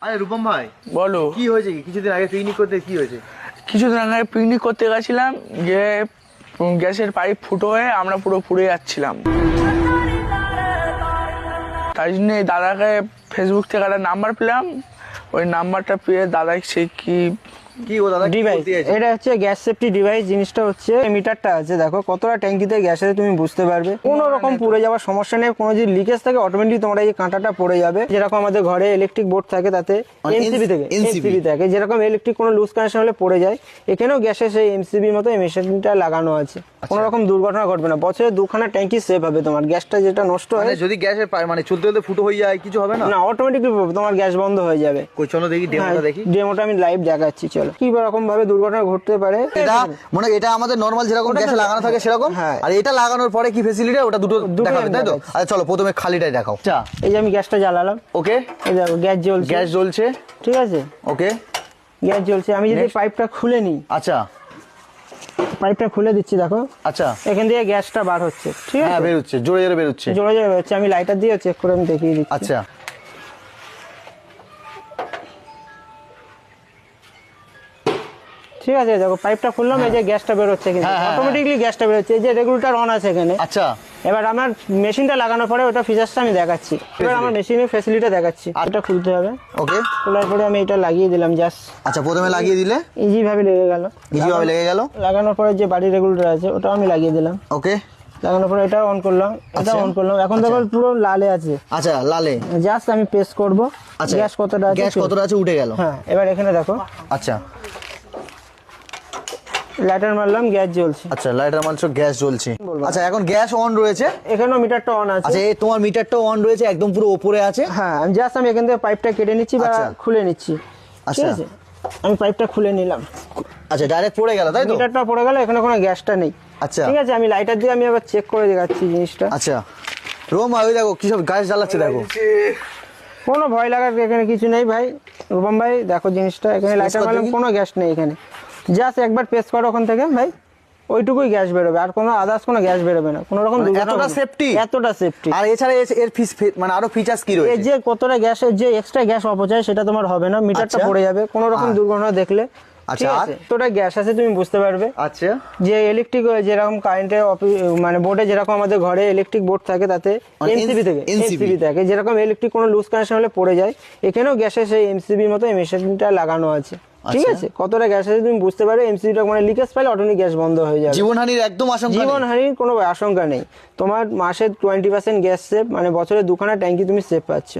আরে রূপম ভাই বলো কি হয়েছে? কিছুদিন আগে পিকনিক করতে কি হয়েছে? কিছুদিন আগে পিকনিক করতে গেছিলাম, যে গ্যাসের পাইপ ফুটো হয়ে আমরা পুরো পুড়ে যাচ্ছিলাম। তাই জন্য দাদাকে ফেসবুক থেকে একটা নাম্বার পেলাম, ওই নাম্বারটা পেয়ে দাদা সে কি ও দাদা ডিভাইস, এটা হচ্ছে গ্যাস সেফটি ডিভাইস। জিনিসটা হচ্ছে মিটারটা আছে, দেখো কতটা ট্যাঙ্কিতে গ্যাস আছে তুমি বুঝতে পারবে। কোনো রকম পুড়ে যাওয়ার সমস্যা নেই, কোনো যদি লিকেজ থাকে অটোমেটিক তোমার এই কাঁটাটা পড়ে যাবে। যেরকম আমাদের ঘরে ইলেকট্রিক বোর্ড থাকে তাতে এমসিবি থাকে, যেরকম ইলেকট্রিক কোনো লুজ কানেকশন হলে পড়ে যায়, এখানেও গ্যাসের সেই এমসিবির মতো এই মেশিনটা লাগানো আছে। কোনো রকম দুর্ঘটনা ঘটবে না, বছরে দুখানা ট্যাঙ্কি সেভ হবে তোমার। গ্যাসটা যেটা নষ্ট হয় যদি গ্যাসের মানে চলতে চলতে ফুটো হয়ে যায় কিছু হবে না? না, অটোমেটিকলি তোমার গ্যাস বন্ধ হয়ে যাবে। চলো দেখি ডেমোটা দেখি। ডেমোটা আমি লাইভ দেখাচ্ছি, চলো। কি রকম ভাবে দুর্ঘটনা ঘটতে পারে এটা মানে এটা আমাদের নরমাল যেরকম গ্যাসে লাগানো থাকে সেরকম। হ্যাঁ। আর এটা লাগানোর পরে কি ফ্যাসিলিটি ওটা দুটো দেখাবে তাই তো? আচ্ছা চলো প্রথমে খালিটাই দেখাও। আচ্ছা এই যে আমি গ্যাসটা জ্বালালাম, ওকে। এই দেখো গ্যাস জ্বলছে, গ্যাস জ্বলছে, ঠিক আছে, ওকে। গ্যাস জ্বলছে। আমি যদি পাইপটা খুলে নিই, আচ্ছা পাইপটা খুলে দিচ্ছি, দেখো আচ্ছা এখান দিয়ে গ্যাসটা বার হচ্ছে, ঠিক হ্যাঁ আছে, বের হচ্ছে, জোরে জোরে বের হচ্ছে, জোরে জোরে বেরোচ্ছে। আমি লাইটার দিয়ে চেক করে আমি দেখিয়ে দিচ্ছি। আচ্ছা ঠিক আছে, দেখো পাইপটা খুললাম, এই যে গ্যাসটা বের হচ্ছে, কিন্তু হ্যাঁ, অটোমেটিকলি গ্যাসটা বের হচ্ছে। এই যে রেগুলেটর অন আছে এখানে। আচ্ছা এবার আমার মেশিনটা লাগানোর পরে ওটা ফিচার্সটা আমি দেখাচ্ছি। এবার আমার মেশিনের ফ্যাসিলিটি দেখাচ্ছি। এটা খুলতে হবে, ওকে। খোলার পরে আমি এটা লাগিয়ে দিলাম জাস্ট। আচ্ছা প্রথমে লাগিয়ে দিলে ইজি ভাবে লেগে গেল, ইজি ভাবে লেগে গেল। লাগানোর পরে যে বাড়ির রেগুলেটর আছে ওটাও আমি লাগিয়ে দিলাম, ওকে। লাগানোর পরে এটা অন করলাম, এটা অন করলাম। এখন দেখো পুরো লালে আছে। আচ্ছা লালে, জাস্ট আমি প্রেস করব, আচ্ছা গ্যাস কতটা আছে, গ্যাস কতটা আছে উঠে গেল। হ্যাঁ, এবার এখানে দেখো আচ্ছা লাইটার মারলাম, গ্যাস জ্বলছে। আচ্ছা লাইটার মানছো গ্যাস জ্বলছে। আচ্ছা এখন গ্যাস অন রয়েছে, এখানেও মিটারটা অন আছে। আচ্ছা এই তোমার মিটারটাও অন রয়েছে, একদম পুরো উপরে আছে। হ্যাঁ, আমি জাস্ট আমি এখান থেকে পাইপটা কেটে নিচ্ছি বা আচ্ছা। খুলে নিচ্ছি, ঠিক আচ্ছা আছে। আমি পাইপটা খুলে নিলাম, আচ্ছা ডাইরেক্ট পড়ে গেল তাই তো? মিটারটা পড়ে গেল, এখানে কোনো গ্যাসটা নেই। আচ্ছা ঠিক আছে, আমি লাইটার দিয়ে আমি আবার চেক করে দেখাচ্ছি জিনিসটা। আচ্ছা রোমা ওই দেখো কি সব গ্যাস জ্বালাচ্ছে দেখো। কোনো ভয় লাগার এখানে কিছু নেই ভাই, রূপম ভাই। দেখো জিনিসটা, এখানে লাইটার মারলাম, কোনো গ্যাস নেই এখানে। জাস্ট একবার প্রেস করো ওখান থেকে ভাই, ওইটুকুই গ্যাস বেরোবে, আর কোনো আদার্স কোনো গ্যাস বেরোবে না। কোনো রকম এতটা সেফটি, এতটা সেফটি। আর এছাড়া এর মানে আরো ফিচার্স কি এই রয়েছে? যে কতটা গ্যাসের যে এক্সট্রা গ্যাস অপচয় সেটা তোমার হবে না, মিটারটা আচ্ছা। পড়ে যাবে কোনো রকম দুর্ঘটনা দেখলে। আচ্ছা, ঠিক আছে, তোটা গ্যাস আছে তুমি বুঝতে পারবে। আচ্ছা যে ইলেকট্রিক যেরকম কারেন্টের মানে বোর্ডে যেরকম আমাদের ঘরে ইলেকট্রিক বোর্ড থাকে তাতে এমসিবি থাকে, যেরকম ইলেকট্রিক কোনো লুজ কানেকশন হলে পড়ে যায়, এখানেও গ্যাসের সেই এমসিবির মতো এই মেশিনটা লাগানো আছে। ঠিক আছে, কতটা গ্যাস আছে তুমি বুঝতে পারবে। এমসিবিটা মানে লিকেজ পাইলে অটোমেটিক গ্যাস বন্ধ হয়ে যাবে। জীবনহানির একদম আশঙ্কা নেই, জীবনহানির কোনো আশঙ্কা নেই। তোমার মাসে 20% গ্যাস সেভ, মানে বছরে দুখানা ট্যাঙ্কি তুমি সেভ পাচ্ছ।